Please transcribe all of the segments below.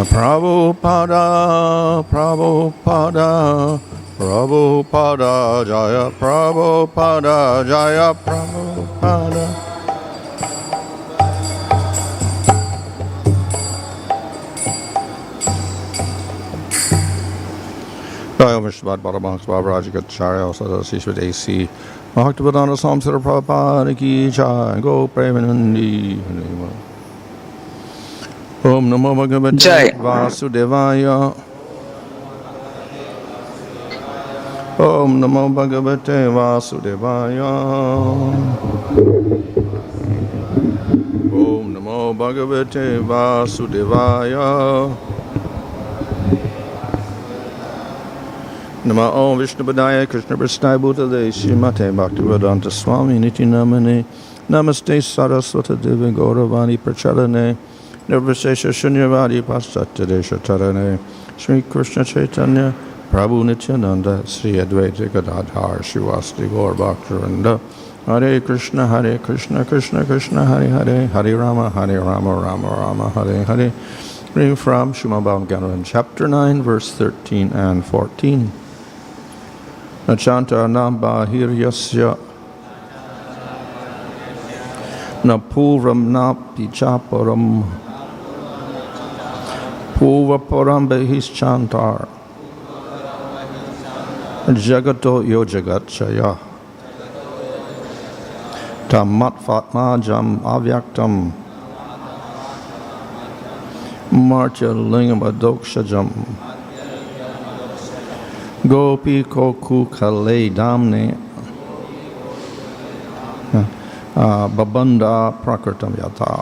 Jaya Prabhupada, Prabhupada, Prabhupada, Jaya Prabhupada, Jaya Prabhupada. Jaya Vishwad Bharabhanks Babarajagacharya Sadasishvat A.C. Bhaktivedanta Samsara Prabhupada Ki Jai Go Premanandi. Om Namo Bhagavate Jai. Vasudevaya. Om Namo Bhagavate Vasudevaya. Om Namo Bhagavate Vasudevaya. Nama Om Vishnu Padaya Krishna Prasthaya Bhutale Srimate Bhaktivedanta Swami Niti Namane Namaste Saraswata Devi Gauravani Pracharane Nirvishesha Shunyavadi Paschatya Desha Tarane Sri Krishna Chaitanya Prabhu Nityananda Sri Advaita Gadadhar Shivasti Gaur Bhaktivinoda Hare Krishna Krishna Krishna Hare Hare Hare Rama Rama Rama Hare Hare. Reading from Srimad Bhagavatam chapter 9 verse 13 and 14. Na cāntar na bahir yasya na pūrvam nāpi cāparam pūrva-aparam bahiś cāntar jagato yo jagac matvātmajam avyaktam martya-liṅgam adhokṣajam gopikolūkhale dāmnā babandha prākṛtaṁ yathā.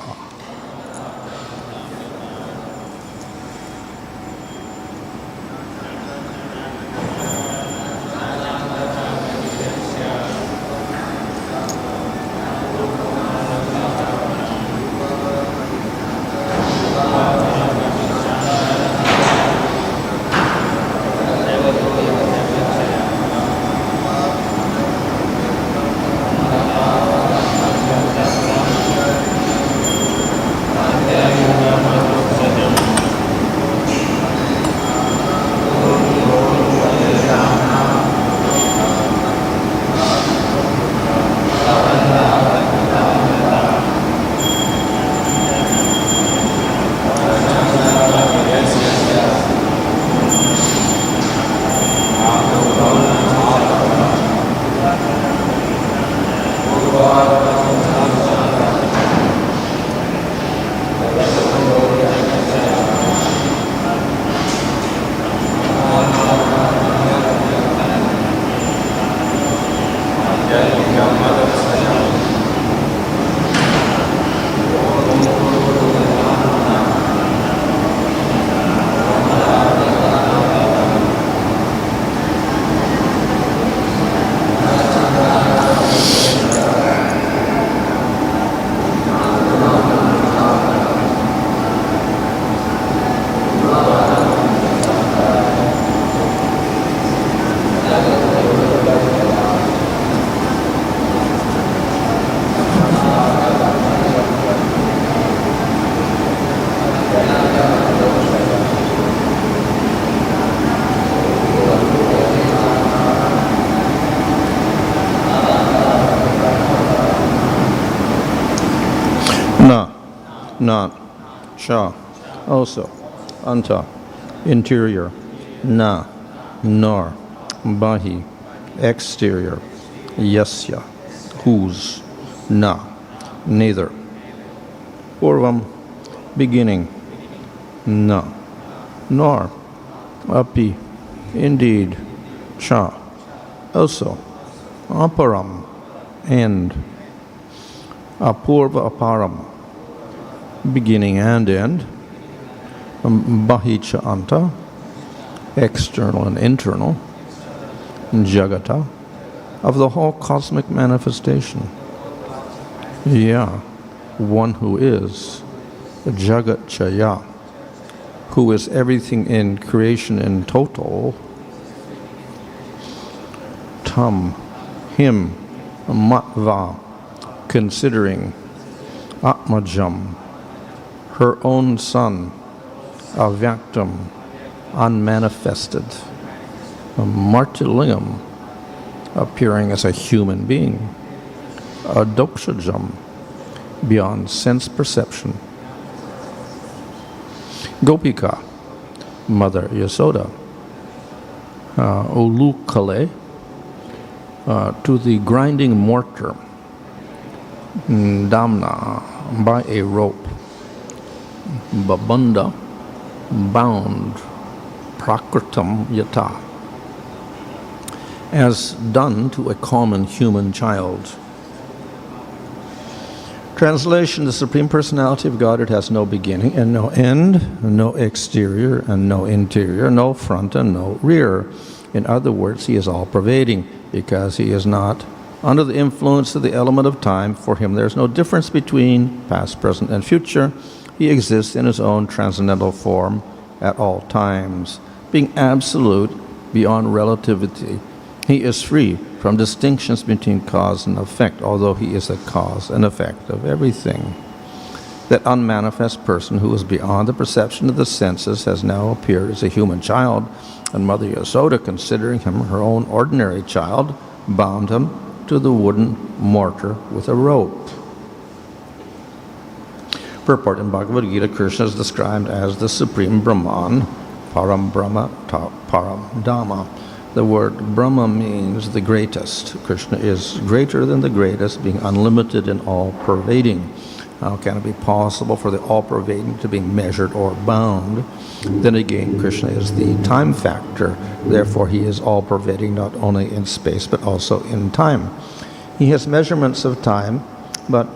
Not, sha, also, antaḥ, interior, na, nor, bahiḥ, exterior, yasya, whose, na, neither, pūrvam, beginning, na, nor, api, indeed, cha, also, āparam, and, pūrva-aparam, beginning and end, bahiś antaḥ, external and internal, jagato, of the whole cosmic manifestation. One who is, jagat, who is everything in creation in total, him, matvā, considering ātmajam, her own son, avyaktam, unmanifested, martya-liṅgam, appearing as a human being, adhokṣajam, beyond sense perception, gopikā, Mother Yasoda, pūrvāparaṁ, to the grinding mortar, dāmnā, by a rope, babandha, bound, prākṛtaṁ yathā, as done to a common human child. Translation: the Supreme Personality of God, it has no beginning and no end, no exterior and no interior, no front and no rear. In other words, he is all-pervading because he is not under the influence of the element of time. For him there is no difference between past, present, and future. He exists in his own transcendental form at all times, being absolute beyond relativity. He is free from distinctions between cause and effect, although he is the cause and effect of everything. That unmanifest person who is beyond the perception of the senses has now appeared as a human child, and Mother Yasoda, considering him her own ordinary child, bound him to the wooden mortar with a rope. Purport: in Bhagavad Gita, Krishna is described as the Supreme Brahman, Param Brahma, Param Dhamma. The word Brahma means the greatest. Krishna is greater than the greatest, being unlimited and all-pervading. How can it be possible for the all-pervading to be measured or bound? Then again, Krishna is the time factor. Therefore, he is all-pervading not only in space but also in time. He has measurements of time, but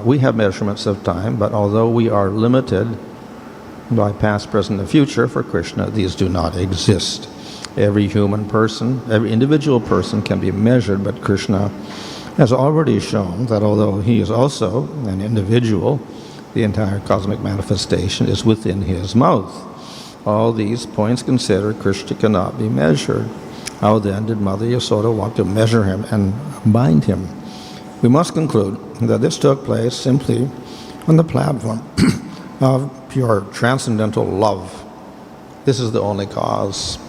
we have measurements of time, but although we are limited by past, present, and future, for Krishna, these do not exist. Every human person, every individual person can be measured, but Krishna has already shown that although he is also an individual, the entire cosmic manifestation is within his mouth. All these points considered, Krishna cannot be measured. How then did Mother Yasoda want to measure him and bind him? We must conclude that this took place simply on the platform of pure transcendental love. This is the only cause.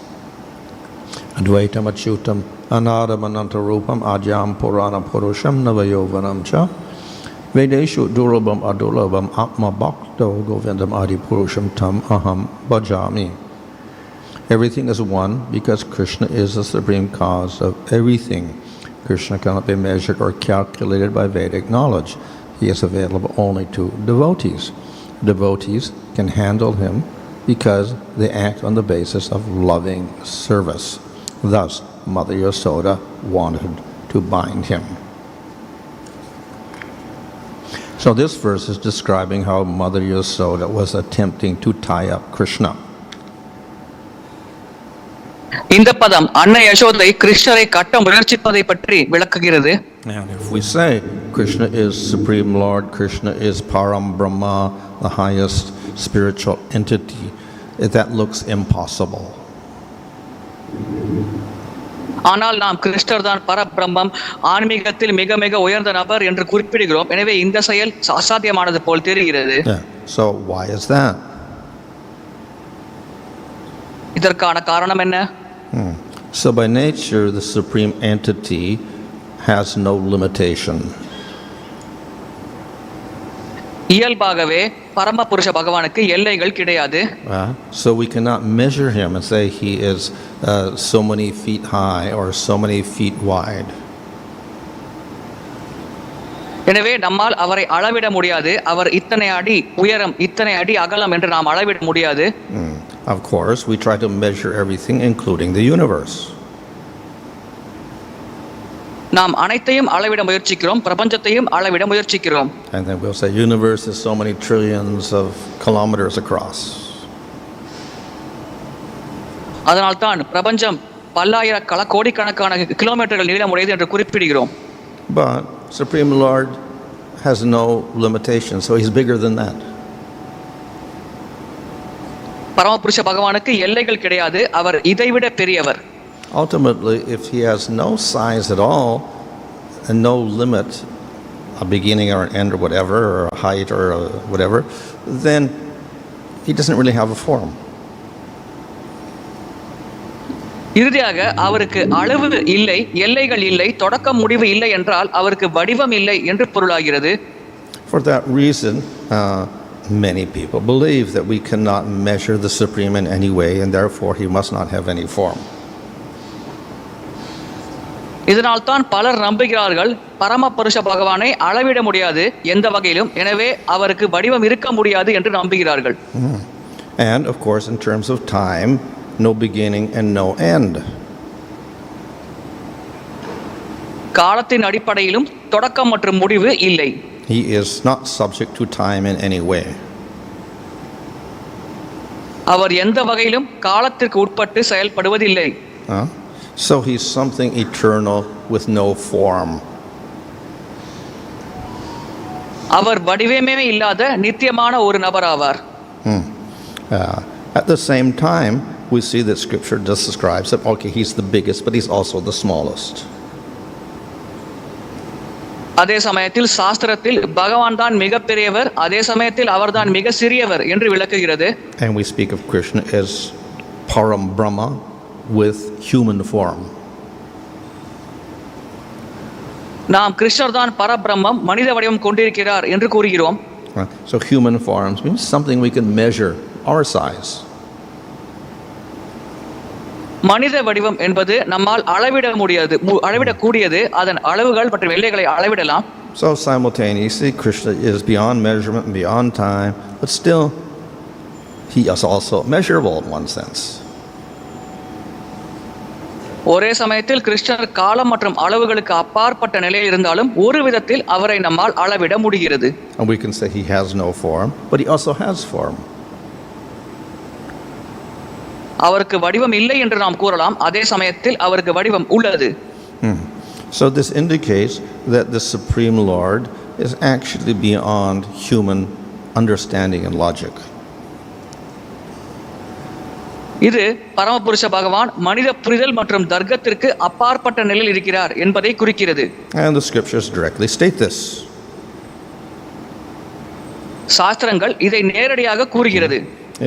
Advaitam achyutam anādam anantarūpam ādyam purāna puruṣam navayovanam ca vedeshu durlabam adurlabam ātmabhakto govindam adipuruṣam tam aham bhajami. Everything is one because Krishna is the supreme cause of everything. Krishna cannot be measured or calculated by Vedic knowledge. He is available only to devotees. Devotees can handle him because they act on the basis of loving service. Thus, Mother Yasoda wanted to bind him. So this verse is describing how Mother Yasoda was attempting to tie up Krishna. இந்த பதம் அன்னை யசோதை கிருஷ்ணரை கட்ட முயற்சிப்பதை பற்றி விளக்குகிறது. And if we say Krishna is Supreme Lord, Krishna is Param Brahma, the highest spiritual entity, that looks impossible. ஆனால் நாம் கிருஷ்ணர் தான் பரபிரம்மம், ஆன்மீகத்தில் மிக மிக உயர்ந்த நபர் என்று குறிப்பிடுகிறோம். எனவே இந்த செயல் அசாத்தியமானது போல் தெரிகிறது. So why is that? இதற்கான காரணம் என்ன? So by nature the supreme entity has no limitation. இயல்பாகவே பரம புருஷ பகவானுக்கு எல்லைகள் கிடையாது. So we cannot measure him and say he is so many feet high or so many feet wide. எனவே நம்மால் அவரை அளவிட முடியாது. அவர் இத்தனை அடி உயரம், இத்தனை அடி அகலம் என்று நாம் அளவிட முடியாது. Of course, we try to measure everything, including the universe. நாம் அனைத்தையும் அளவிட முயற்சிக்கிறோம், பிரபஞ்சத்தையும் அளவிட முயற்சிக்கிறோம். And then we'll say universe is so many trillions of kilometers across. அதனால் தான் பிரபஞ்சம் பல்லாயிர கோடிக்கணக்கான கிலோமீட்டர்கள் நீளமுடையது என்று குறிப்பிடுகிறோம். But Supreme Lord has no limitation, so he's bigger than that. பரமபுருஷ பகவானுக்கு எல்லைகள் கிடையாது, அவர் இதைவிட பெரியவர். Ultimately, if he has no size at all and no limit, a beginning or an end or whatever, or a height or a whatever, then he doesn't really have a form. இறுதியாக அவருக்கு அளவு இல்லை, எல்லைகள் இல்லை, தொடக்கம் முடிவு இல்லை என்றால் அவருக்கு வடிவம் இல்லை என்று பொருளாகிறது. For that reason, many people believe that we cannot measure the Supreme in any way, and therefore he must not have any form. இதனால் தான் பலர் நம்புகிறார்கள், பரமபுருஷ பகவானை அளவிட முடியாது எந்த வகையிலும், எனவே அவருக்கு வடிவம் இருக்க முடியாது என்று நம்புகிறார்கள். And of course, in terms of time, no beginning and no end. காலத்தின் அடிப்படையிலும் தொடக்கம் மற்றும் முடிவு இல்லை. He is not subject to time in any way. அவர் எந்த வகையிலும் காலத்திற்கு உட்பட்டு செயல்படுவதில்லை. So he's something eternal with no form. அவர் வடிவமே இல்லாத நித்தியமான ஒரு நபர் ஆவார். At the same time, we see that Scripture just describes that, okay, he's the biggest, but he's also the smallest. அதே சமயத்தில் சாஸ்திரத்தில் பகவான் தான் மிக பெரியவர், அதே சமயத்தில் அவர்தான் மிக சிறியவர் என்று விளக்குகிறது. And we speak of Krishna as Param Brahma with human form. நாம் கிருஷ்ணர் தான் பரபிரம்மம், மனித வடிவம் கொண்டிருக்கிறார் என்று கூறுகிறோம். So human forms means something we can measure our size. மனித வடிவம் என்பது நம்மால் அளவிடக்கூடியது, அதன் அளவுகள் மற்றும் எல்லைகளை அளவிடலாம். So simultaneously, Krishna is beyond measurement and beyond time, but still, he is also measurable in one sense. ஒரே சமயத்தில் கிருஷ்ணர் காலம் மற்றும் அளவுகளுக்கு அப்பாற்பட்ட நிலையில் இருந்தாலும் ஒரு விதத்தில் அவரை நம்மால் அளவிட முடிகிறது. And we can say he has no form, but he also has form. அவருக்கு வடிவம் இல்லை என்று நாம் கூறலாம், அதே சமயத்தில் அவருக்கு வடிவம் உள்ளது. So this indicates that the Supreme Lord is actually beyond human understanding and logic. இது பரமபுருஷ பகவான் மனித புரிதல் மற்றும் தர்க்கத்திற்கு அப்பாற்பட்ட நிலையில் இருக்கிறார் என்பதை குறிக்கிறது. And the scriptures directly state this. சாஸ்திரங்கள் இதை நேரடியாக கூறுகிறது.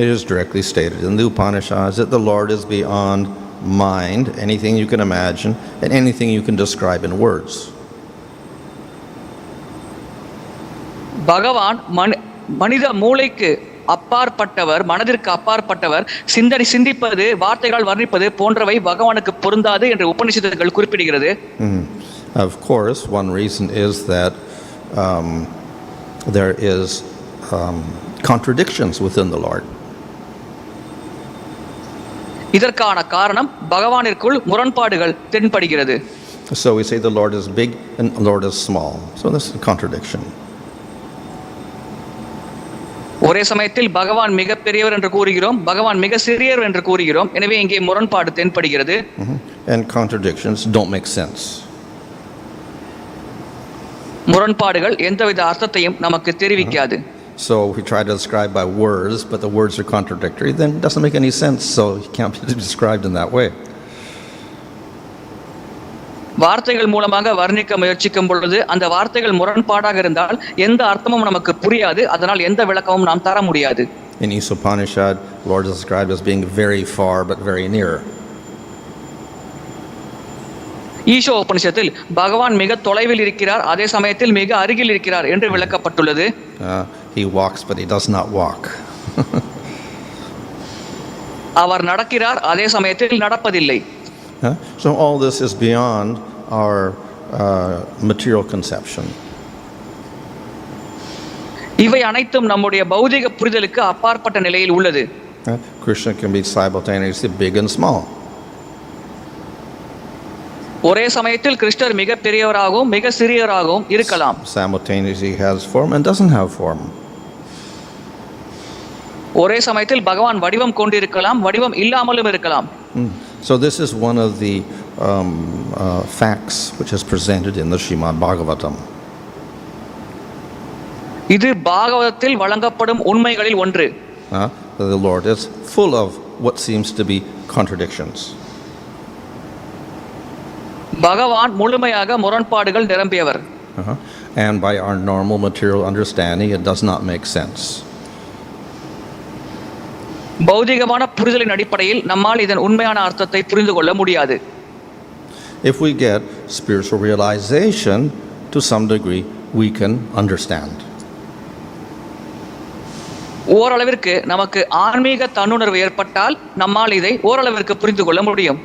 It is directly stated in the Upanishads that the Lord is beyond mind, anything you can imagine, and anything you can describe in words. பகவான் மனித மூளைக்கு அப்பாற்பட்டவர், மனதிற்கு அப்பாற்பட்டவர், சிந்திப்பது, வார்த்தைகள் வர்ணிப்பது போன்றவை பகவானுக்கு பொருந்தாது என்று உபநிஷதங்கள் குறிப்பிடுகிறது. Of course, one reason is that there is contradictions within the Lord. இதற்கான காரணம் பகவானிற்குள் முரண்பாடுகள் தென்படுகிறது. So we say the Lord is big and the Lord is small. So this is a contradiction. ஒரே சமயத்தில் பகவான் மிக பெரியவர் என்று கூறுகிறோம், பகவான் மிக சிறியவர் என்று கூறுகிறோம். எனவே இங்கே முரண்பாடு தென்படுகிறது. And contradictions don't make sense. முரண்பாடுகள் எந்தவித அர்த்தத்தையும் நமக்கு தெரிவிக்காது. So we try to describe by words, but the words are contradictory, then it doesn't make any sense, so it can't be described in that way. வார்த்தைகள் மூலமாக வர்ணிக்க முயற்சிக்கும் பொழுது அந்த வார்த்தைகள் முரண்பாடாக இருந்தால் எந்த அர்த்தமும் நமக்கு புரியாது, அதனால் எந்த விளக்கமும் நாம் தர முடியாது. In Isa Upanishad, Lord is described as being very far but very near. ஈஷோ உபனிஷத்தில் பகவான் மிக தொலைவில் இருக்கிறார், அதே சமயத்தில் மிக அருகில் இருக்கிறார் என்று விளக்கப்பட்டுள்ளது. He walks but he does not walk. அவர் நடக்கிறார், அதே சமயத்தில் நடப்பதில்லை. So all this is beyond our material conception. இவை அனைத்தும் நம்முடைய பௌதிக புரிதலுக்கு அப்பாற்பட்ட நிலையில் உள்ளது. Krishna can be simultaneously big and small. ஒரே சமயத்தில் கிருஷ்ணர் மிக பெரியவராகவும் மிக சிறியவராகவும் இருக்கலாம். Simultaneously he has form and doesn't have form. ஒரே சமயத்தில் பகவான் வடிவம் கொண்டிருக்கலாம், வடிவம் இல்லாமலும் இருக்கலாம். So this is one of the facts which is presented in the Srimad Bhagavatam. இது பாகவதத்தில் வழங்கப்படும் உண்மைகளில் ஒன்று. The Lord is full of what seems to be contradictions. பகவான் முழுமையாக முரண்பாடுகள் நிரம்பியவர். And by our normal material understanding, it does not make sense. பௌதிகமான புரிதலின் அடிப்படையில் நம்மால் இதன் உண்மையான அர்த்தத்தை புரிந்து கொள்ள முடியாது. If we get spiritual realization, to some degree, we can understand. ஓரளவிற்கு நமக்கு ஆன்மீக தன்னுணர்வு ஏற்பட்டால் நம்மால் இதை ஓரளவிற்கு புரிந்து கொள்ள முடியும்.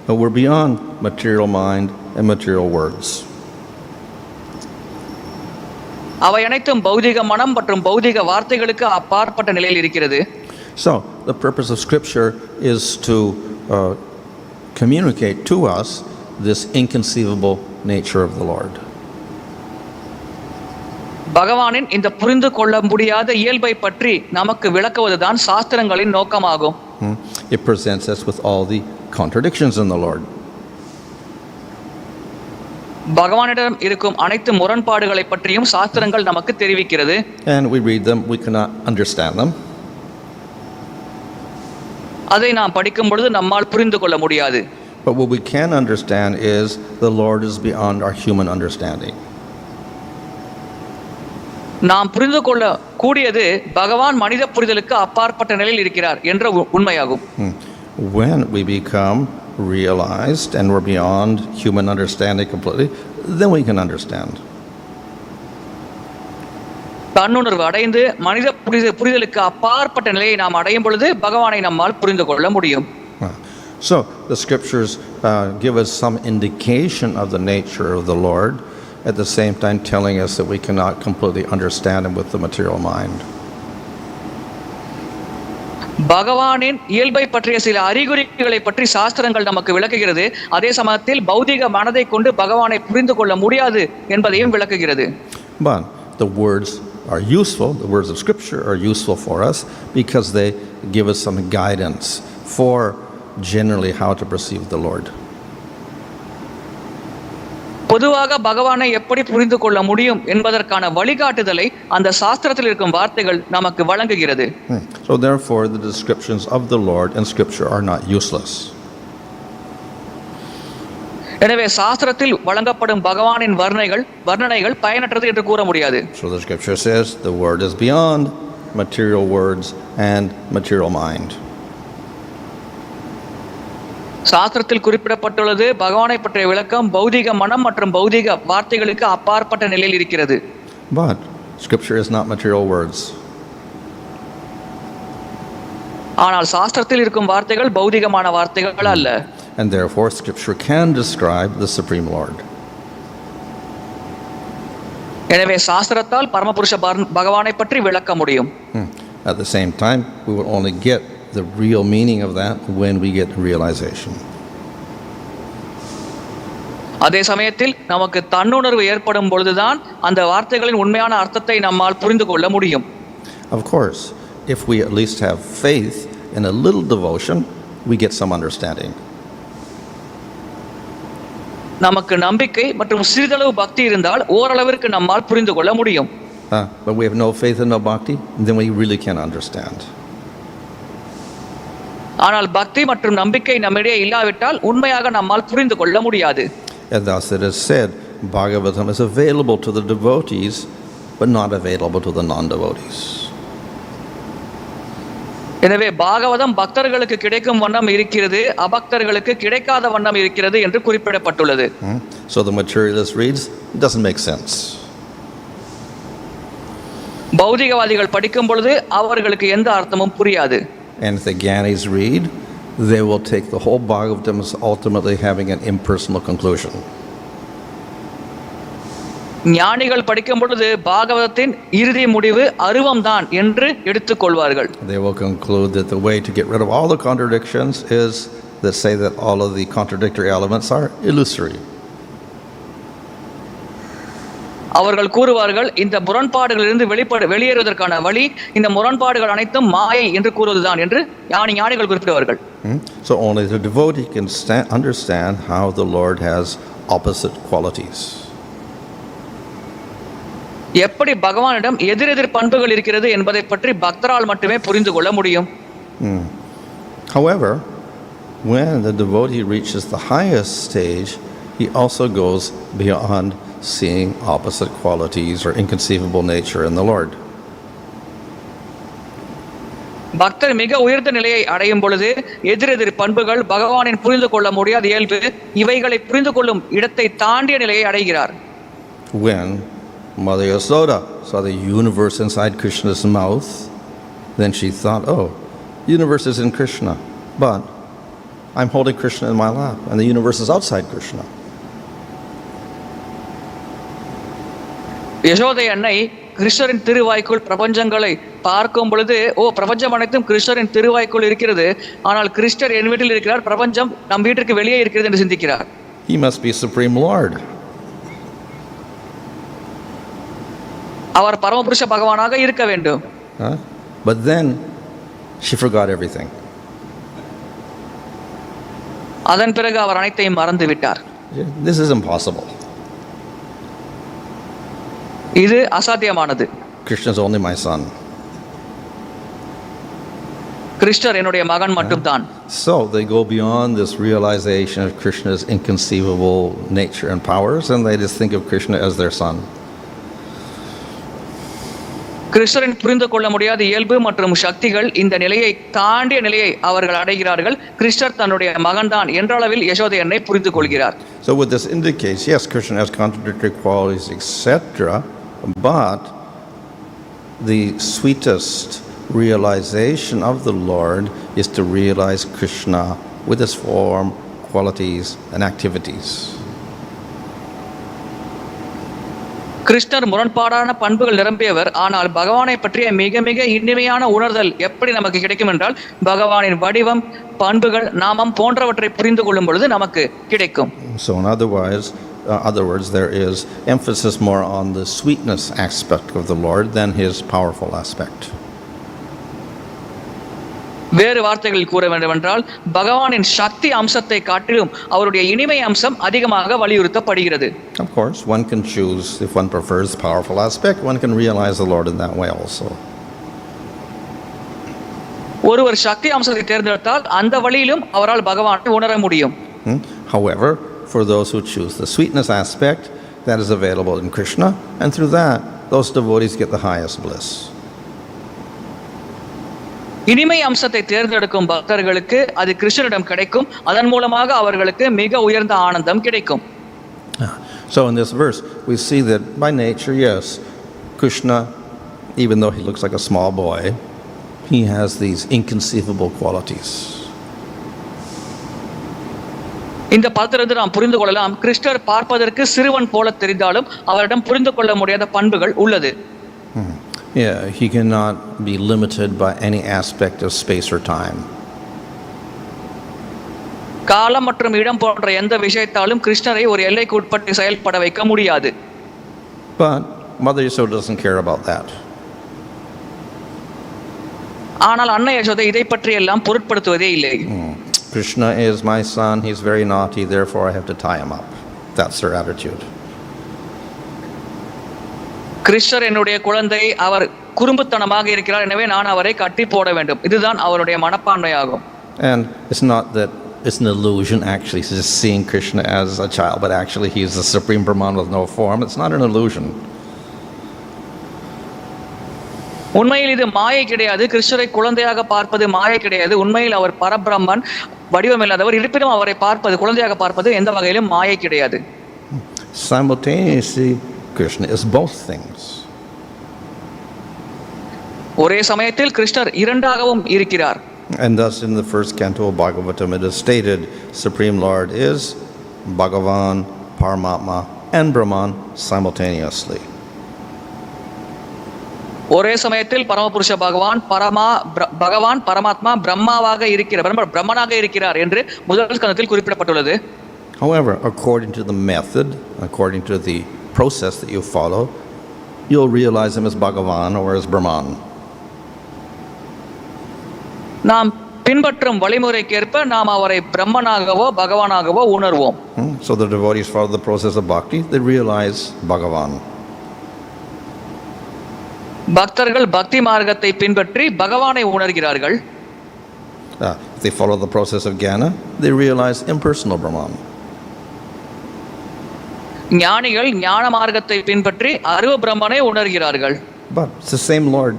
But we're beyond material mind and material words. அவை அனைத்தும் பௌதிக மனம் மற்றும் பௌதிக வார்த்தைகளுக்கு அப்பாற்பட்ட நிலையில் இருக்கிறது. So, the purpose of Scripture is to communicate to us this inconceivable nature of the Lord. பகவானின் இந்த புரிந்து கொள்ள முடியாத இயல்பை பற்றி நமக்கு விளக்குவதுதான் சாஸ்திரங்களின் நோக்கமாகும். It presents us with all the contradictions in the Lord. பகவானிடம் இருக்கும் அனைத்து முரண்பாடுகளை பற்றியும் சாஸ்திரங்கள் நமக்கு தெரிவிக்கிறது. And we read them, we cannot understand them. அதை நாம் படிக்கும் பொழுது நம்மால் புரிந்து கொள்ள முடியாது. But what we can understand is the Lord is beyond our human understanding. நாம் புரிந்து கொள்ள கூடியது பகவான் மனித புரிதலுக்கு அப்பாற்பட்ட நிலையில் இருக்கிறார் என்ற உண்மையாகும். When we become realized and we're beyond human understanding completely, then we can understand. தன்னுணர்வு அடைந்து மனித புரிதலுக்கு அப்பாற்பட்ட நிலையை நாம் அடையும் பொழுது பகவானை நம்மால் புரிந்து கொள்ள முடியும். So the scriptures give us some indication of the nature of the Lord, at the same time telling us that we cannot completely understand him with the material mind. பகவானின் இயல்பை பற்றிய சில அறிகுறிகளை பற்றி சாஸ்திரங்கள் நமக்கு விளக்குகிறது. அதே சமயத்தில் பௌதிக மனதை கொண்டு பகவானை புரிந்து கொள்ள முடியாது என்பதையும் விளக்குகிறது. But the words are useful, the words of Scripture are useful for us because they give us some guidance for generally how to perceive the Lord. பொதுவாக பகவானை எப்படி புரிந்து கொள்ள முடியும் என்பதற்கான வழிகாட்டுதலை அந்த சாஸ்திரத்தில் இருக்கும் வார்த்தைகள் நமக்கு வழங்குகிறது. So therefore the descriptions of the Lord in Scripture are not useless. எனவே சாஸ்திரத்தில் வழங்கப்படும் பகவானின் வர்ணனைகள் பயனற்றது என்று கூற முடியாது. So the Scripture says the word is beyond material words and material mind. சாஸ்திரத்தில் குறிப்பிடப்பட்டுள்ளது பகவானை பற்றிய விளக்கம் பௌதிக மனம் மற்றும் பௌதிக வார்த்தைகளுக்கு அப்பாற்பட்ட நிலையில் இருக்கிறது. But Scripture is not material words. ஆனால் சாஸ்திரத்தில் இருக்கும் வார்த்தைகள் பௌதிகமான வார்த்தைகள் அல்ல. And therefore Scripture can describe the Supreme Lord. எனவே சாஸ்திரத்தால் பரமபுருஷ பகவானை பற்றி விளக்க முடியும். At the same time, we will only get the real meaning of that when we get realization. அதே சமயத்தில் நமக்கு தன்னுணர்வு ஏற்படும் பொழுதுதான் அந்த வார்த்தைகளின் உண்மையான அர்த்தத்தை நம்மால் புரிந்து கொள்ள முடியும். Of course, if we at least have faith and a little devotion, we get some understanding. நமக்கு நம்பிக்கை மற்றும் சிறிதளவு பக்தி இருந்தால் ஓரளவிற்கு நம்மால் புரிந்து கொள்ள முடியும். But we have no faith and no bhakti, then we really can't understand. ஆனால் பக்தி மற்றும் நம்பிக்கை நம்மிடையே இல்லாவிட்டால் உண்மையாக நம்மால் புரிந்து கொள்ள முடியாது. And thus it is said, Bhagavatam is available to the devotees, but not available to the non-devotees. எனவே பாகவதம் பக்தர்களுக்கு கிடைக்கும் வண்ணம் இருக்கிறது, அபக்தர்களுக்கு கிடைக்காத வண்ணம் இருக்கிறது என்று குறிப்பிடப்பட்டுள்ளது. So the materialist reads, it doesn't make sense. பௌதிகவாதிகள் படிக்கும் பொழுது அவர்களுக்கு எந்த அர்த்தமும் புரியாது. And if the Gyanis read, they will take the whole Bhagavatam as ultimately having an impersonal conclusion. ஞானிகள் படிக்கும் பொழுது பாகவதத்தின் இறுதி முடிவு அருவம்தான் என்று எடுத்துக்கொள்வார்கள். They will conclude that the way to get rid of all the contradictions is to say that all of the contradictory elements are illusory. அவர்கள் கூறுவார்கள் இந்த முரண்பாடுகளிலிருந்து வெளியேறுவதற்கான வழி இந்த முரண்பாடுகள் அனைத்தும் மாயை என்று கூறுவதுதான் என்று ஞானிகள் குறிப்பிடுவார்கள். So only the devotee can understand how the Lord has opposite qualities. எப்படி பகவானிடம் எதிரெதிர் பண்புகள் இருக்கிறது என்பதை பற்றி பக்தரால் மட்டுமே புரிந்து கொள்ள முடியும். However, when the devotee reaches the highest stage, he also goes beyond seeing opposite qualities or inconceivable nature in the Lord. பக்தர் மிக உயர்ந்த நிலையை அடையும் பொழுது எதிரெதிர் பண்புகள், பகவானின் புரிந்து கொள்ள முடியாத இயல்பு, இவைகளை புரிந்து கொள்ளும் இடத்தை தாண்டிய நிலையை அடைகிறார். When Mother Yasoda saw the universe inside Krishna's mouth, then she thought, oh, the universe is in Krishna, but I'm holding Krishna in my lap, and the universe is outside Krishna. Yashoda அன்னை கிருஷ்ணரின் திருவாய்க்குள் பிரபஞ்சங்களை பார்க்கும் பொழுது, ஓ, பிரபஞ்சம் அனைத்தும் கிருஷ்ணரின் திருவாய்க்குள் இருக்கிறது, ஆனால் கிருஷ்ணர் என் வீட்டில் இருக்கிறார், பிரபஞ்சம் நம் வீட்டிற்கு வெளியே இருக்கிறது என்று சிந்திக்கிறார். He must be Supreme Lord. அவர் பரமபுருஷ பகவானாக இருக்க வேண்டும். But then she forgot everything. அதன் பிறகு அவர் அனைத்தையும் மறந்து விட்டார். This is impossible. இது அசாத்தியமானது. Krishna is only my son. கிருஷ்ணர் என்னுடைய மகன் மட்டும்தான். So they go beyond this realization of Krishna's inconceivable nature and powers, and they just think of Krishna as their son. கிருஷ்ணரின் புரிந்து கொள்ள முடியாத இயல்பு மற்றும் சக்திகள் இந்த நிலையை தாண்டிய நிலையை அவர்கள் அடைகிறார்கள். கிருஷ்ணர் தன்னுடைய மகன்தான் என்ற அளவில் யசோதை அன்னை புரிந்து கொள்கிறார். So what this indicates, yes, Krishna has contradictory qualities, etc., but the sweetest realization of the Lord is to realize Krishna with his form, qualities, and activities. கிருஷ்ணர் முரண்பாடான பண்புகள் நிரம்பியவர். ஆனால் பகவானை பற்றிய மிக மிக இனிமையான உணர்தல் எப்படி நமக்கு கிடைக்கும் என்றால், பகவானின் வடிவம், பண்புகள், நாமம் போன்றவற்றை புரிந்து கொள்ளும் பொழுது நமக்கு கிடைக்கும். So in other words, there is emphasis more on the sweetness aspect of the Lord than his powerful aspect. வேறு வார்த்தைகளில் கூற வேண்டுமென்றால், பகவானின் சக்தி அம்சத்தை காட்டிலும் அவருடைய இனிமை அம்சம் அதிகமாக வலியுறுத்தப்படுகிறது. Of course, one can choose, if one prefers the powerful aspect, one can realize the Lord in that way also. ஒருவர் சக்தி அம்சத்தை தேர்ந்தெடுத்தால் அந்த வழியிலும் அவரால் பகவானை உணர முடியும். However, for those who choose the sweetness aspect, that is available in Krishna, and through that, those devotees get the highest bliss. இனிமை அம்சத்தை தேர்ந்தெடுக்கும் பக்தர்களுக்கு அது கிருஷ்ணரிடம் கிடைக்கும். அதன் மூலமாக அவர்களுக்கு மிக உயர்ந்த ஆனந்தம் கிடைக்கும். So in this verse, we see that by nature, yes, Krishna, even though he looks like a small boy, he has these inconceivable qualities. இந்த பதத்திலிருந்து நாம் புரிந்து கொள்ளலாம், கிருஷ்ணர் பார்ப்பதற்கு சிறுவன் போல தெரிந்தாலும் அவரிடம் புரிந்து கொள்ள முடியாத பண்புகள் உள்ளது. Yeah, he cannot be limited by any aspect of space or time. காலம் மற்றும் இடம் போன்ற எந்த விஷயத்தாலும் கிருஷ்ணரை ஒரு எல்லைக்கு உட்பட்டு செயல்பட வைக்க முடியாது. But Mother Yasoda doesn't care about that. ஆனால் அன்னை யசோதை இதை பற்றி எல்லாம் பொருட்படுத்துவதே இல்லை. Krishna is my son, he's very naughty, therefore I have to tie him up. That's her attitude. கிருஷ்ணர் என்னுடைய குழந்தை, அவர் குறும்புத்தனமாக இருக்கிறார், எனவே நான் அவரை கட்டி போட வேண்டும். இதுதான் அவருடைய மனப்பான்மையாகும். And it's not that it's an illusion actually, it's just seeing Krishna as a child, but actually he's the Supreme Brahman with no form. It's not an illusion. உண்மையில் இது மாயை கிடையாது. கிருஷ்ணரை குழந்தையாக பார்ப்பது மாயை கிடையாது. உண்மையில் அவர் பரபிரம்மன், வடிவமில்லாதவர். இருப்பினும் அவரை பார்ப்பது, குழந்தையாக பார்ப்பது எந்த வகையிலும் மாயை கிடையாது. Simultaneously, Krishna is both things. ஒரே சமயத்தில் கிருஷ்ணர் இரண்டாகவும் இருக்கிறார். And thus in the first canto of Bhagavatam it is stated, Supreme Lord is Bhagavan, Paramatma and Brahman simultaneously. ஒரே சமயத்தில் பரமபுருஷ பகவான், பகவான் பரமாத்மா பிரம்மாவாக இருக்கிறார், பிரம்மனாக இருக்கிறார் என்று முதல் ஸ்கந்தத்தில் குறிப்பிடப்பட்டுள்ளது. However, according to the method, according to the process that you follow, you'll realize him as Bhagavan or as Brahman. நாம் பின்பற்றும் வழிமுறைக்கேற்ப நாம் அவரை பிரம்மனாகவோ பகவானாகவோ உணர்வோம். So the devotees follow the process of bhakti, they realize Bhagavan. பக்தர்கள் பக்தி மார்க்கத்தை பின்பற்றி பகவானை உணர்கிறார்கள். If they follow the process of jnana, they realize impersonal Brahman. ஞானிகள் ஞான மார்க்கத்தை பின்பற்றி அருவ பிரம்மனை உணர்கிறார்கள். But it's the same Lord.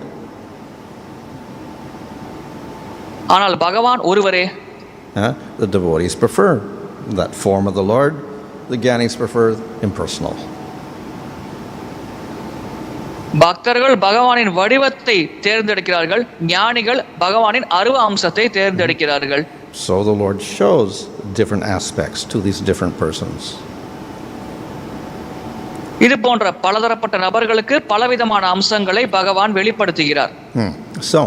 ஆனால் பகவான் ஒருவரே. The devotees prefer that form of the Lord. The Gyanis prefer impersonal. பக்தர்கள் பகவானின் வடிவத்தை தேர்ந்தெடுக்கிறார்கள், ஞானிகள் பகவானின் அருவ அம்சத்தை தேர்ந்தெடுக்கிறார்கள். So the Lord shows different aspects to these different persons. இது போன்ற பலதரப்பட்ட நபர்களுக்கு பலவிதமான அம்சங்களை பகவான் வெளிப்படுத்துகிறார். So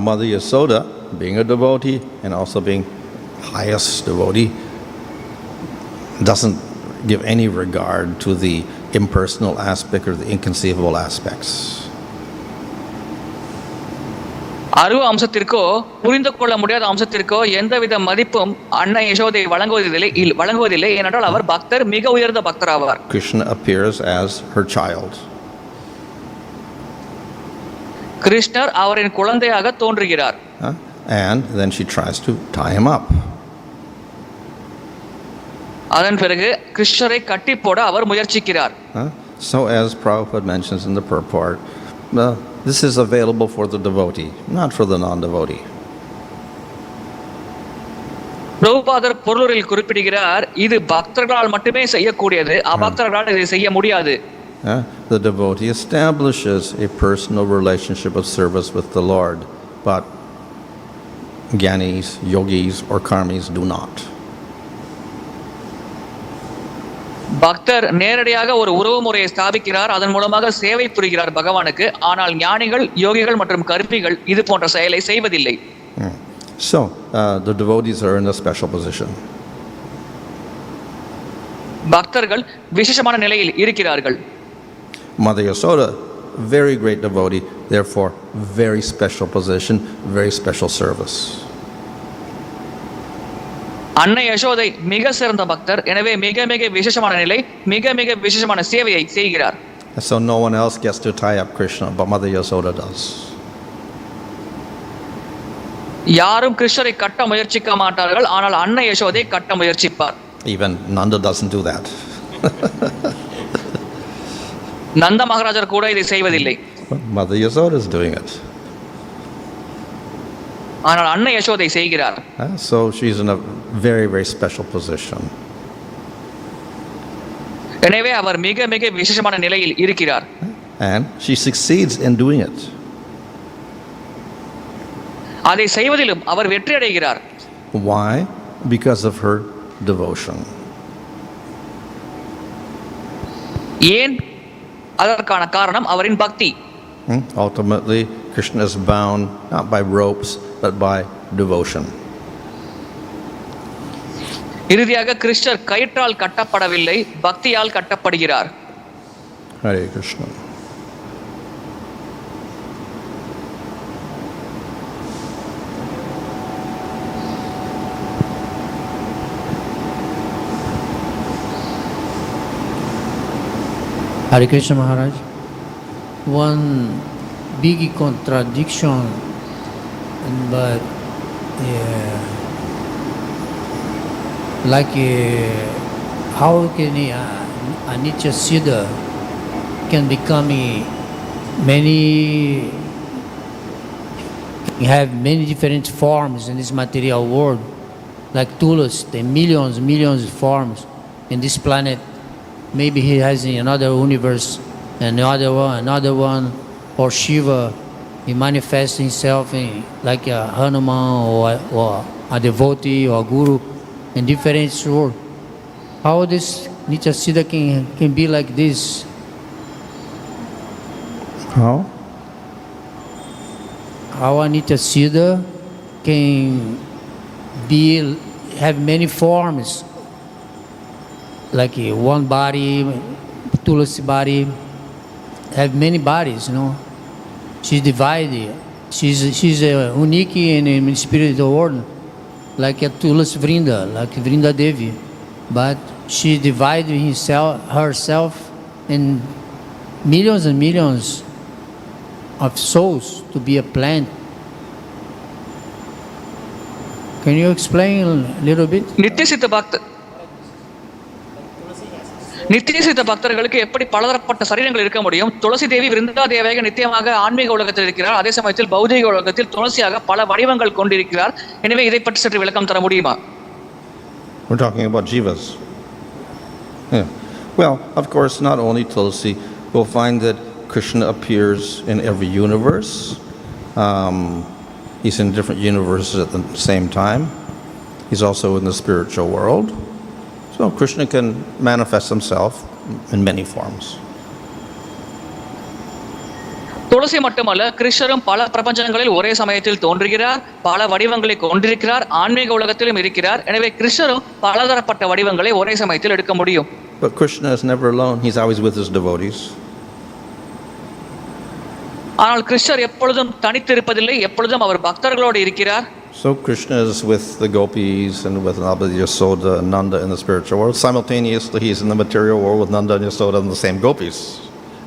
Mother Yasoda, being a devotee and also being highest devotee, doesn't give any regard to the impersonal aspect or the inconceivable aspects. அருவ அம்சத்திற்கோ புரிந்து கொள்ள முடியாத அம்சத்திற்கோ எந்தவித மதிப்பும் அன்னை யசோதை வழங்குவதில்லை. ஏனென்றால் அவர் பக்தர், மிக உயர்ந்த பக்தர் ஆவார். Krishna appears as her child. கிருஷ்ணர் அவரின் குழந்தையாக தோன்றுகிறார். And then she tries to tie him up. அதன் பிறகு கிருஷ்ணரை கட்டி போட அவர் முயற்சிக்கிறார். So as Prabhupada mentions in the purport, this is available for the devotee, not for the non-devotee. பிரபுபாதர் பொருளுரையில் குறிப்பிடுகிறார், இது பக்தர்களால் மட்டுமே செய்யக்கூடியது, அபக்தர்களால் இதை செய்ய முடியாது. The devotee establishes a personal relationship of service with the Lord, but Gyanis, yogis or karmis do not. பக்தர் நேரடியாக ஒரு உறவு முறையை ஸ்தாபிக்கிறார், அதன் மூலமாக சேவை புரிகிறார் பகவானுக்கு. ஆனால் ஞானிகள், யோகிகள் மற்றும் கர்மிகள் இது போன்ற செயலை செய்வதில்லை. So the devotees are in a special position. பக்தர்கள் விசேஷமான நிலையில் இருக்கிறார்கள். Mother Yasoda, very great devotee, therefore very special position, very special service. அன்னை யசோதை மிக சிறந்த பக்தர், எனவே மிக மிக விசேஷமான நிலை, மிக மிக விசேஷமான சேவையை செய்கிறார். So no one else gets to tie up Krishna, but Mother Yasoda does. யாரும் கிருஷ்ணரை கட்ட முயற்சிக்க மாட்டார்கள், ஆனால் அன்னை யசோதை கட்ட முயற்சிப்பார். Even Nanda doesn't do that. நந்த மகாராஜர் கூட இதை செய்வதில்லை. Mother Yasoda is doing it. ஆனால் அன்னை யசோதை செய்கிறார். So she's in a very very special position. எனவே அவர் மிக மிக விசேஷமான நிலையில் இருக்கிறார். And she succeeds in doing it. அதை செய்வதிலும் அவர் வெற்றி அடைகிறார். Why? Because of her devotion. ஏன்? அதற்கான காரணம் அவரின் பக்தி. Ultimately, Krishna is bound not by ropes but by devotion. இறுதியாக கிருஷ்ணர் கயிற்றால் கட்டப்படவில்லை, பக்தியால் கட்டப்படுகிறார். Hare Krishna. Hare Krishna Maharaj. One big contradiction, but how can a Nitya Siddha can become have many different forms in this material world, like Tulas, the millions of forms in this planet. Maybe he has in another universe, another one, or Shiva. He manifests himself in like a Hanuman or a devotee or a guru in different worlds. How this Nitya Siddha can be like this? How? How a Nitya Siddha can have many forms, like one body, Tulasi body, have many bodies, you know. She's divided. She's unique in the spiritual world, like a Tulasi Vrinda, like Vrinda Devi. But she divided herself in millions and millions of souls to be a plant. Can you explain a little bit? நித்திய சித்த பக்த நித்திய சித்த பக்தர்களுக்கு எப்படி பலதரப்பட்ட சரீரங்கள் இருக்க முடியும்? துளசி தேவி விருந்தா தேவியாக நித்தியமாக ஆன்மீக உலகத்தில் இருக்கிறார், அதே சமயத்தில் பௌதிக உலகத்தில் துளசியாக பல வடிவங்கள் கொண்டிருக்கிறார். எனவே இதை பற்றி சற்று விளக்கம் தர முடியுமா? We're talking about jivas. Yeah. Well, of course, not only Tulsi. We'll find that Krishna appears in every universe. He's in different universes at the same time. He's also in the spiritual world. So Krishna can manifest himself in many forms. துளசி மட்டுமல்ல, கிருஷ்ணரும் பல பிரபஞ்சங்களில் ஒரே சமயத்தில் தோன்றுகிறார், பல வடிவங்களை கொண்டிருக்கிறார், ஆன்மீக உலகத்திலும் இருக்கிறார். எனவே கிருஷ்ணரும் பலதரப்பட்ட வடிவங்களை ஒரே சமயத்தில் எடுக்க முடியும். But Krishna is never alone. He's always with his devotees. ஆனால் கிருஷ்ணர் எப்பொழுதும் தனித்து இருப்பதில்லை, எப்பொழுதும் அவர் பக்தர்களோடு இருக்கிறார். So Krishna is with the gopis and with Yasoda and Nanda in the spiritual world. Simultaneously, he's in the material world with Nanda and Yasoda and the same gopis.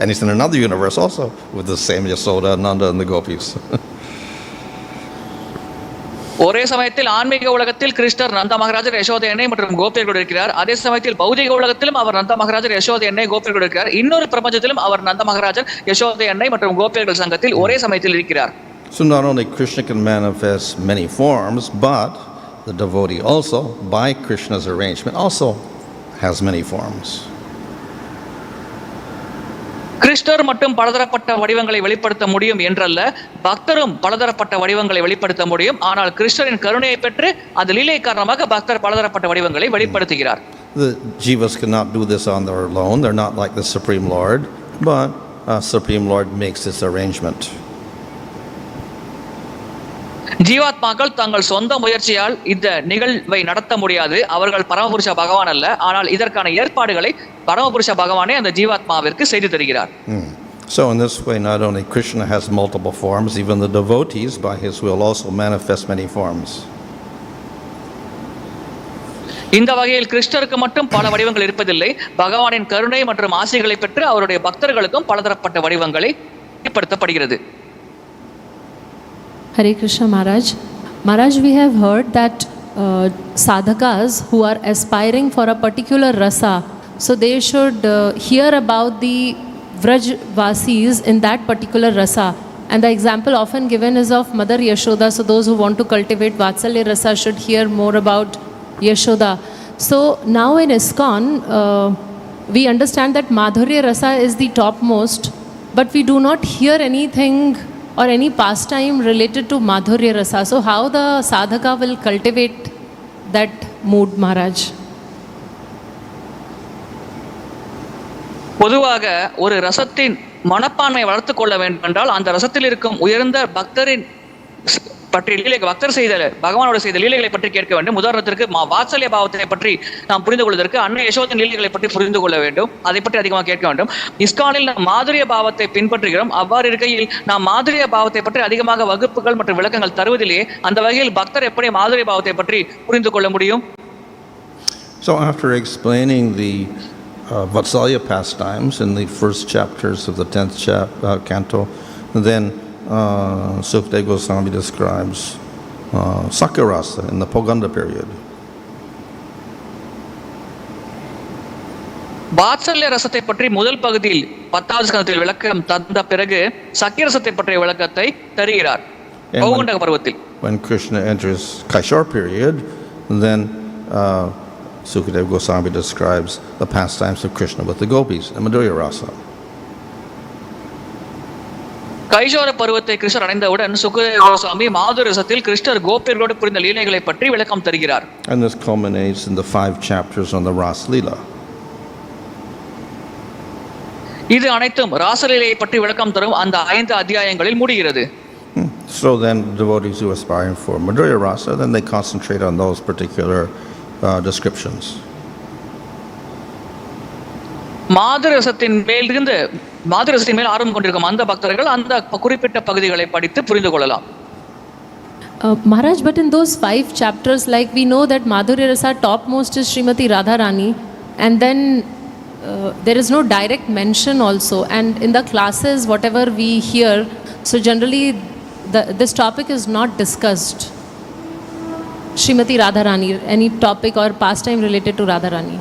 And he's in another universe also with the same Yasoda, Nanda and the gopis. ஒரே சமயத்தில் ஆன்மீக உலகத்தில் கிருஷ்ணர் நந்த மகாராஜர் யசோதை எண்ணெய் மற்றும் கோபியர்களோடு இருக்கிறார், அதே சமயத்தில் பௌதிக உலகத்திலும் அவர் நந்த மகாராஜர் யசோதை எண்ணெய் கோபியர்களோடு இருக்கிறார். இன்னொரு பிரபஞ்சத்திலும் அவர் நந்த மகாராஜர் யசோதை எண்ணெய் மற்றும் கோபியர்கள் சங்கத்தில் ஒரே சமயத்தில் இருக்கிறார். So not only Krishna can manifest many forms, but the devotee also, by Krishna's arrangement, also has many forms. கிருஷ்ணர் மட்டும் பலதரப்பட்ட வடிவங்களை வெளிப்படுத்த முடியும் என்றல்ல, பக்தரும் பலதரப்பட்ட வடிவங்களை வெளிப்படுத்த முடியும். ஆனால் கிருஷ்ணரின் கருணையை பெற்று அது லீலை காரணமாக பக்தர் பலதரப்பட்ட வடிவங்களை வெளிப்படுத்துகிறார். The jivas cannot do this on their own. They're not like the Supreme Lord, but Supreme Lord makes this arrangement. ஜீவாத்மாக்கள் தங்கள் சொந்த முயற்சியால் இந்த நிகழ்வை நடத்த முடியாது. அவர்கள் பரமபுருஷ பகவான் அல்ல, ஆனால் இதற்கான ஏற்பாடுகளை பரமபுருஷ பகவானே அந்த ஜீவாத்மாவிற்கு செய்து தருகிறார். So in this way, not only Krishna has multiple forms, even the devotees by his will also manifest many forms. இந்த வகையில் கிருஷ்ணருக்கு மட்டும் பல வடிவங்கள் இருப்பதில்லை, பகவானின் கருணை மற்றும் ஆசைகளை பெற்று அவருடைய பக்தர்களுக்கும் பலதரப்பட்ட வடிவங்களை ஏற்படுத்தப்படுகிறது. Hare Krishna Maharaj. Maharaj, we have heard that sadhakas who are aspiring for a particular rasa, so they should hear about the Vrajvasis in that particular rasa. And the example often given is of Mother Yashoda. So those who want to cultivate Vatsalya rasa should hear more about Yashoda. So now in ISKCON, we understand that Madhurya rasa is the topmost, but we do not hear anything or any pastime related to Madhurya rasa. So how the sadhaka will cultivate that mood, Maharaj? பொதுவாக ஒரு ரசத்தின் மனப்பான்மை வளர்த்துக் கொள்ள வேண்டும் என்றால் அந்த ரசத்தில் இருக்கும் உயர்ந்த பக்தரின் பற்றி லீலை, பக்தர் செய்த பகவானோட செய்த லீலைகளை பற்றி கேட்க வேண்டும். உதாரணத்திற்கு வாத்சல்ய பாவத்தை பற்றி நாம் புரிந்து கொள்வதற்கு அன்னை யசோதன் லீலைகளை பற்றி புரிந்து கொள்ள வேண்டும், அதை பற்றி அதிகமாக கேட்க வேண்டும். இஸ்கானில் நாம் மாதுரிய பாவத்தை பின்பற்றுகிறோம். அவ்வாறு இருக்கையில் நாம் மாதுரிய பாவத்தை பற்றி அதிகமாக வகுப்புகள் மற்றும் விளக்கங்கள் தருவதிலேயே அந்த வகையில் பக்தர் எப்படி மாதுரிய பாவத்தை பற்றி புரிந்து கொள்ள முடியும்? So after explaining the Vatsalya pastimes in the first chapters of the 10th canto, then Sukadeva Goswami describes Sakyarasa in the Poganda period. வாத்சல்ய ரசத்தை பற்றி முதல் பகுதியில் 10வது ஸ்கந்தத்தில் விளக்கம் தந்த பிறகு சக்கியரசத்தை பற்றிய விளக்கத்தை தருகிறார் பௌகண்டக பருவத்தில். When Krishna enters Kaishar period, then Sukadeva Goswami describes the pastimes of Krishna with the gopis and Madhurya rasa. கைஷோர பருவத்தை கிருஷ்ணர் அடைந்தவுடன் சுகதேவ கோஸ்வாமி மாதுரிய ரசத்தில் கிருஷ்ணர் கோபியர்களோடு புரிந்த லீலைகளை பற்றி விளக்கம் தருகிறார். And this culminates in the 5 chapters on the Ras Leela. இது அனைத்தும் ராசலீலையை பற்றி விளக்கம் தரும் அந்த 5 அத்தியாயங்களில் முடிகிறது. So then devotees who are aspiring for Madhurya rasa, then they concentrate on those particular descriptions. மாதுரசத்தின் மேல் ஆர்வம் கொண்டிருக்கும் அந்த பக்தர்கள் அந்த குறிப்பிட்ட பகுதிகளை படித்து புரிந்து கொள்ளலாம். Maharaj, but in those 5 chapters, like we know that Madhurya Rasa topmost is Srimati Radharani, and then there is no direct mention also, and in the classes whatever we hear, so generally this topic is not discussed. Srimati Radharani, any topic or pastime related to Radharani.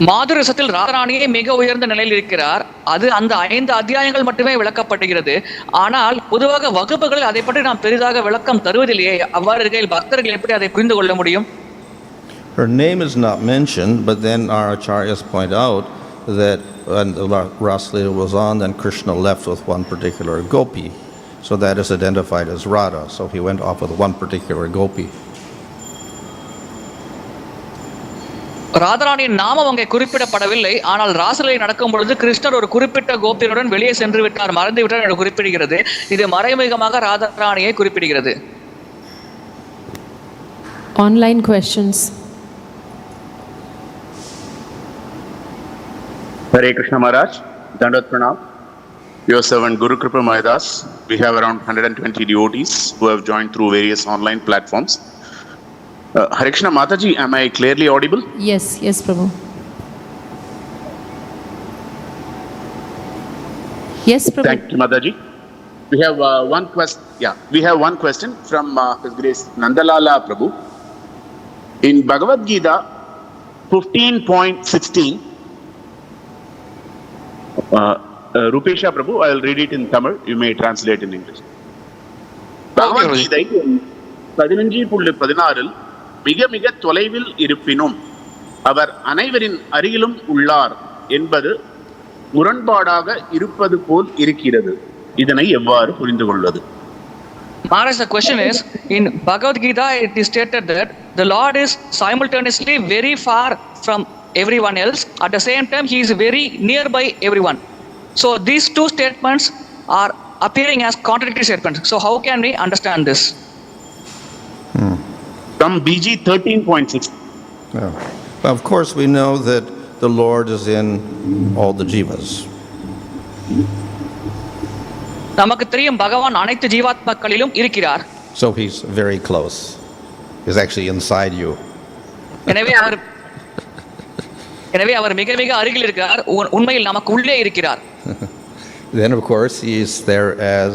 மாதுரசத்தில் ராதாராணியே மிக உயர்ந்த நிலையில் இருக்கிறார். அது அந்த 5 அத்தியாயங்கள் மட்டுமே விளக்கப்படுகிறது. ஆனால் பொதுவாக வகுப்புகளில் அதை பற்றி நாம் பெரிதாக விளக்கம் தருவதில்லையே. அவ்வாறு இருக்கையில் பக்தர்கள் எப்படி அதை புரிந்து கொள்ள முடியும்? Her name is not mentioned, but then our acharyas point out that when the Raslila was on, then Krishna left with one particular gopi. So that is identified as Radha. So he went off with one particular gopi. ராதாராணியின் நாமம் அங்கே குறிப்பிடப்படவில்லை. ஆனால் ராசலீலை நடக்கும் பொழுது கிருஷ்ணர் ஒரு குறிப்பிட்ட கோபியருடன் வெளியே சென்று விட்டார், மறந்து விட்டார் என்று குறிப்பிடுகிறது. இது மறைமுகமாக ராதாராணியை குறிப்பிடுகிறது. Online questions. Hare Krishna Maharaj, Dandavat Pranam. Your servant Guru Kripa Mahadas. We have around 120 devotees who have joined through various online platforms. Hare Krishna Mataji, am I clearly audible? Yes, yes, Prabhu. Yes, Prabhu. Thank you, Mataji. We have one question. Yeah, we have one question from His Grace Nandalala Prabhu. In Bhagavad Gita 15.16, Rupesha Prabhu, I will read it in Tamil. You may translate in English. Bhagavad Gita 15.16 மிக மிக தொலைவில் இருப்பினும் அவர் அனைவரின் அருகிலும் உள்ளார் என்பது முரண்பாடாக இருப்பது போல் இருக்கிறது. இதனை எவ்வாறு புரிந்து கொள்வது? Maharaj, the question is, in Bhagavad Gita it is stated that the Lord is simultaneously very far from everyone else. At the same time, he is very nearby everyone. So these two statements are appearing as contradictory statements. So how can we understand this? From BG 13.6. Well, of course, we know that the Lord is in all the jivas. நமக்கு தெரியும் பகவான் அனைத்து ஜீவாத்மாக்களிலும் இருக்கிறார். So he's very close. He's actually inside you. எனவே அவர் மிக மிக அருகில் இருக்கிறார். உண்மையில் நமக்கு உள்ளே இருக்கிறார். Then of course he is there as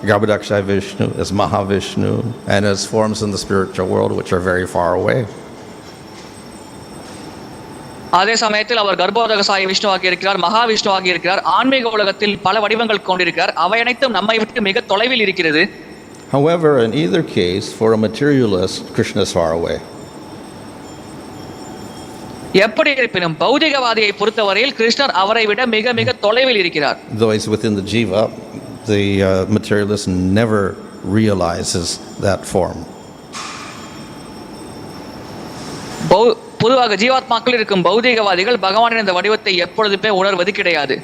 Garbhodakshaya Vishnu, as Mahavishnu, and as forms in the spiritual world which are very far away. அதே சமயத்தில் அவர் கர்ப்போதகசாய விஷ்ணுவாக இருக்கிறார், மகாவிஷ்ணுவாக இருக்கிறார். ஆன்மீக உலகத்தில் பல வடிவங்கள் கொண்டிருக்கிறார். அவை அனைத்தும் நம்மை விட்டு மிக தொலைவில் இருக்கிறது. However, in either case, for a materialist, Krishna is far away. எப்படி இருப்பினும் பௌதிகவாதியை பொறுத்தவரையில் கிருஷ்ணர் அவரை விட மிக மிக தொலைவில் இருக்கிறார். Though he's within the jiva, the materialist never realizes that form. பொதுவாக ஜீவாத்மாக்கள் இருக்கும் பௌதிகவாதிகள் பகவானின் இந்த வடிவத்தை எப்பொழுதுமே உணர்வது கிடையாது.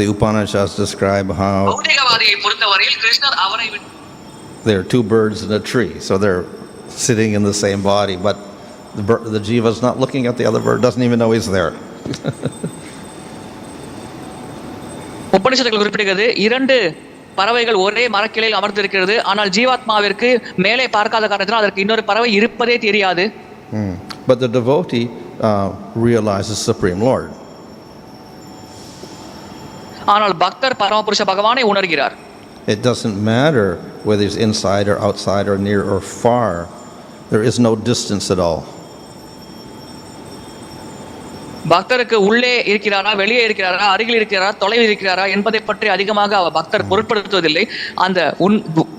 The Upanishads describe how பௌதிகவாதியை பொறுத்தவரையில் கிருஷ்ணர் அவரை விட there are two birds in a tree, so they're sitting in the same body, but the jiva is not looking at the other bird, doesn't even know he's there. உபனிஷத்துகள் குறிப்பிடுகிறது, 2 பறவைகள் ஒரே மரக்கிளையில் அமர்ந்திருக்கிறது. ஆனால் ஜீவாத்மாவிற்கு மேலே பார்க்காத காரணத்தினால் அதற்கு இன்னொரு பறவை இருப்பதே தெரியாது. But the devotee realizes Supreme Lord. ஆனால் பக்தர் பரமபுருஷ பகவானை உணர்கிறார். It doesn't matter whether he's inside or outside or near or far. There is no distance at all. பக்தருக்கு உள்ளே இருக்கிறாரா, வெளியே இருக்கிறாரா, அருகில் இருக்கிறாரா, தொலைவில் இருக்கிறாரா என்பதை பற்றி அதிகமாக பக்தர் பொருட்படுத்துவதில்லை. அந்த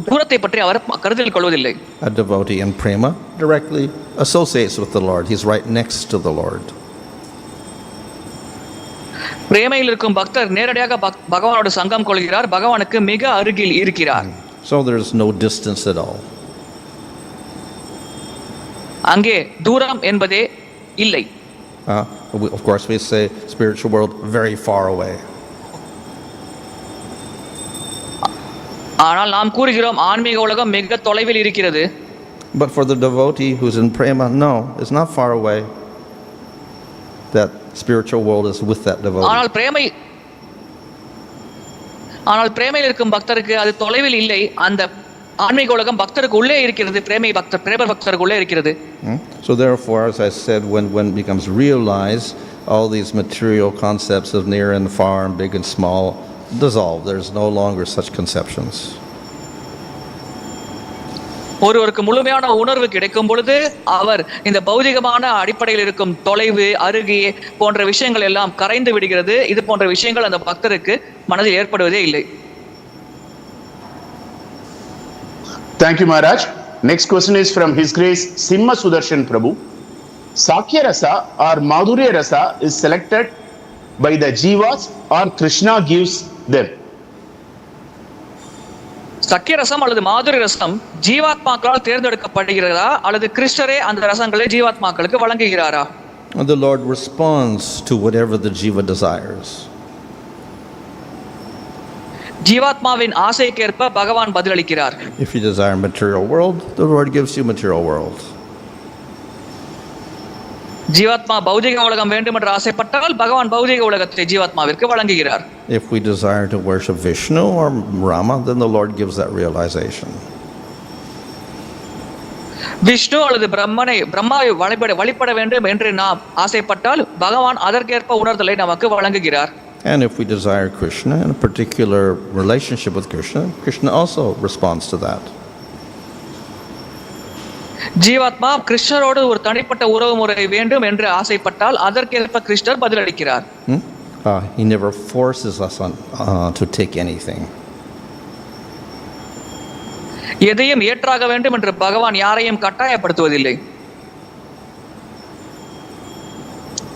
தூரத்தை பற்றி அவர் கருத்தில் கொள்வதில்லை. A devotee in prema directly associates with the Lord. He's right next to the Lord. பிரேமையில் இருக்கும் பக்தர் நேரடியாக பகவானோடு சங்கம் கொள்கிறார், பகவானுக்கு மிக அருகில் இருக்கிறார். So there's no distance at all. அங்கே தூரம் என்பதே இல்லை. Of course we say spiritual world very far away. ஆனால் நாம் கூறுகிறோம் ஆன்மீக உலகம் மிக தொலைவில் இருக்கிறது. But for the devotee who's in prema, no, it's not far away. That spiritual world is with that devotee. ஆனால் பிரேமையில் இருக்கும் பக்தருக்கு அது தொலைவில் இல்லை. அந்த ஆன்மீக உலகம் பக்தருக்கு உள்ளே இருக்கிறது. பிரேம பக்தருக்கு உள்ளே இருக்கிறது. So therefore, as I said, when it becomes realized, all these material concepts of near and far and big and small dissolve. There's no longer such conceptions. ஒருவருக்கு முழுமையான உணர்வு கிடைக்கும் பொழுது அவர் இந்த பௌதிகமான அடிப்படையில் இருக்கும் தொலைவு, அருகே போன்ற விஷயங்கள் எல்லாம் கரைந்து விடுகிறது. இது போன்ற விஷயங்கள் அந்த பக்தருக்கு மனதில் ஏற்படுவதே இல்லை. Thank you, Maharaj. Next question is from His Grace Simha Sudarshan Prabhu. Sakya Rasa or Madhurya Rasa is selected by the Jivas or Krsna gives them? சக்கிய ரசம் அல்லது மாதுரி ரசம் ஜீவாத்மாக்களால் தேர்ந்தெடுக்கப்படுகிறதா அல்லது கிருஷ்ணரே அந்த ரசங்களை ஜீவாத்மாக்களுக்கு வழங்குகிறாரா? The Lord responds to whatever the jiva desires. ஜீவாத்மாவின் ஆசைக்கேற்ப பகவான் பதிலளிக்கிறார். If you desire material world, the Lord gives you material world. ஜீவாத்மா பௌதிக உலகம் வேண்டும் என்று ஆசைப்பட்டால் பகவான் பௌதிக உலகத்தை ஜீவாத்மாவிற்கு வழங்குகிறார். If we desire to worship Vishnu or Rama, then the Lord gives that realization. Vishnu அல்லது பிரம்மாவை வழிபட வேண்டும் என்று நாம் ஆசைப்பட்டால் பகவான் அதற்கேற்ப உணர்தலை நமக்கு வழங்குகிறார். And if we desire Krishna and a particular relationship with Krishna, Krishna also responds to that. ஜீவாத்மா கிருஷ்ணரோடு ஒரு தனிப்பட்ட உறவு முறை வேண்டும் என்று ஆசைப்பட்டால் அதற்கேற்ப கிருஷ்ணர் பதிலளிக்கிறார். He never forces us to take anything. எதையும் ஏற்றாக வேண்டும் என்று பகவான் யாரையும் கட்டாயப்படுத்துவதில்லை.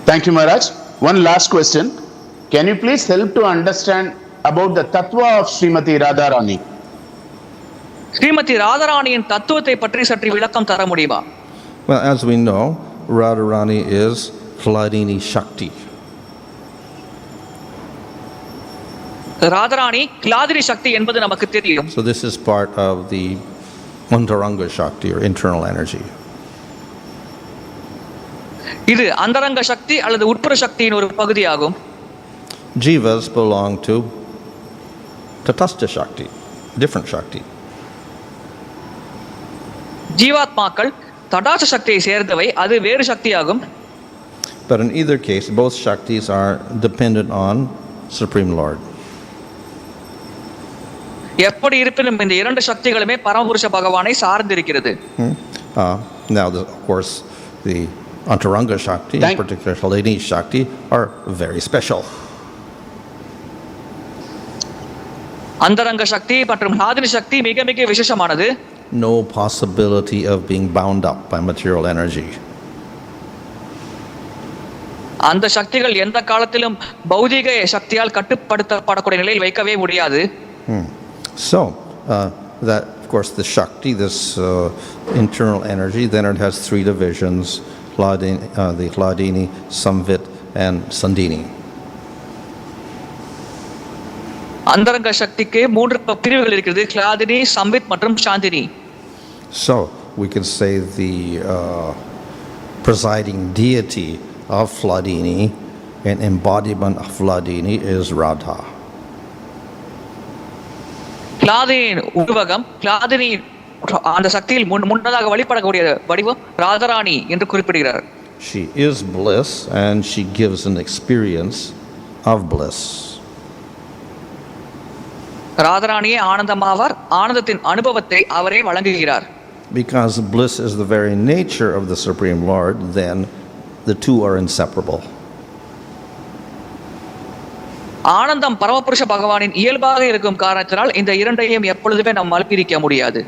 Thank you, Maharaj. One last question. Can you please help to understand about the tattva of Srimati Radharani? Srimathi ராதாராணியின் தத்துவத்தை பற்றி சற்று விளக்கம் தர முடியுமா? Well, as we know, Radharani is Hladini Shakti. Radharani கிளாதினி சக்தி என்பது நமக்கு தெரியும். So this is part of the Antaranga Shakti or internal energy. இது அந்தரங்க சக்தி அல்லது உட்புற சக்தியின் ஒரு பகுதியாகும். Jivas belong to Tatastha Shakti, different Shakti. ஜீவாத்மாக்கள் தடாச சக்தியை சேர்ந்தவை, அது வேறு சக்தியாகும். But in either case, both Shaktis are dependent on Supreme Lord. எப்படி இருப்பினும் இந்த இரண்டு சக்திகளுமே பரமபுருஷ பகவானை சார்ந்திருக்கிறது. Now, of course, the Antaranga Shakti, in particular Hladini Shakti, are very special. அந்தரங்க சக்தி மற்றும் ஹாதினி சக்தி மிக மிக விசேஷமானது. No possibility of being bound up by material energy. அந்த சக்திகள் எந்த காலத்திலும் பௌதிக சக்தியால் கட்டுப்படுத்தப்படக்கூடிய நிலையில் வைக்கவே முடியாது. So, that of course the Shakti, this internal energy, then it has three divisions, the Hladini, Samvit and Sandini. அந்தரங்க சக்திக்கு மூன்று பிரிவுகள் இருக்கிறது, கிளாதினி, சம்வித் மற்றும் Chandni. So we can say the presiding deity of Hladini, an embodiment of Hladini, is Radha. கிளாதினியின் உருவகம், கிளாதினி அந்த சக்தியில் முன்னதாக வழிபடக்கூடிய வடிவம் ராதாராணி என்று குறிப்பிடுகிறார். She is bliss and she gives an experience of bliss. ராதாராணியே ஆனந்தமாவார், ஆனந்தத்தின் அனுபவத்தை அவரே வழங்குகிறார். Because bliss is the very nature of the Supreme Lord, then the two are inseparable. ஆனந்தம் பரமபுருஷ பகவானின் இயல்பாக இருக்கும் காரணத்தினால் இந்த இரண்டையும் எப்பொழுதுமே நம்மால் பிரிக்க முடியாது.